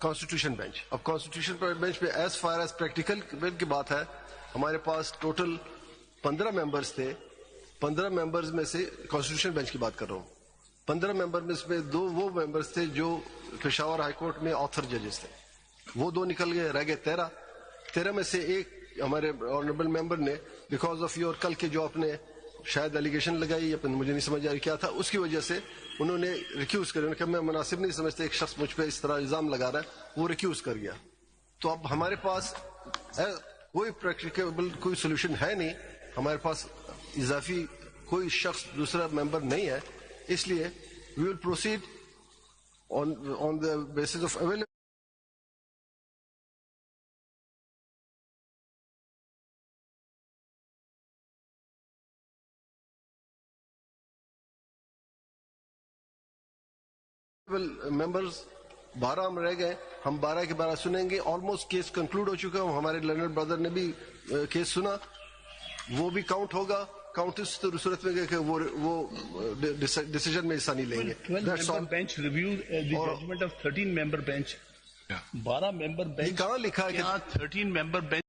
Constitution bench. اب constitution bench پہ as far as practical کی بات ہے, ہمارے پاس ٹوٹل 15 ممبرز تھے. 15 ممبرز میں سے کانسٹیٹیوشن بینچ کی بات کر رہا ہوں, 15 ممبر میں سے 2 وہ ممبرز تھے جو پشاور ہائی کورٹ میں آتھر ججز تھے, وہ 2 نکل گئے, رہ گئے 13 میں سے ایک ہمارے آنریبل ممبر نے بیکاز آف یور کل کے جو آپ نے شاید ایلیگیشن لگائی یا مجھے نہیں سمجھ آ رہی کیا تھا, اس کی وجہ سے انہوں نے ریکیوز کر, کہ میں مناسب نہیں سمجھتا ایک شخص مجھ پہ اس طرح الزام لگا رہا ہے, وہ ریکیوز کر گیا. تو اب ہمارے پاس کوئی پریکٹیکیبل کوئی سولوشن ہے نہیں, ہمارے پاس اضافی کوئی شخص دوسرا ممبر نہیں ہے, اس لیے we will proceed on the basis of available members. 12 ہم رہ گئے, ہم 12 کے 12 سنیں گے. آلموسٹ کیس کنکلوڈ ہو چکا ہے, ہمارے لرنر بردر نے بھی کیس سنا, وہ بھی کاؤنٹ ہوگا. کاؤنٹ اس صورت میں کہ وہ ڈیسیژن میں حصہ نہیں لیں گے. 12 bench review the judgment of 13 member bench. 12 member bench کہاں لکھا ہے کہ 13 ممبر بینچ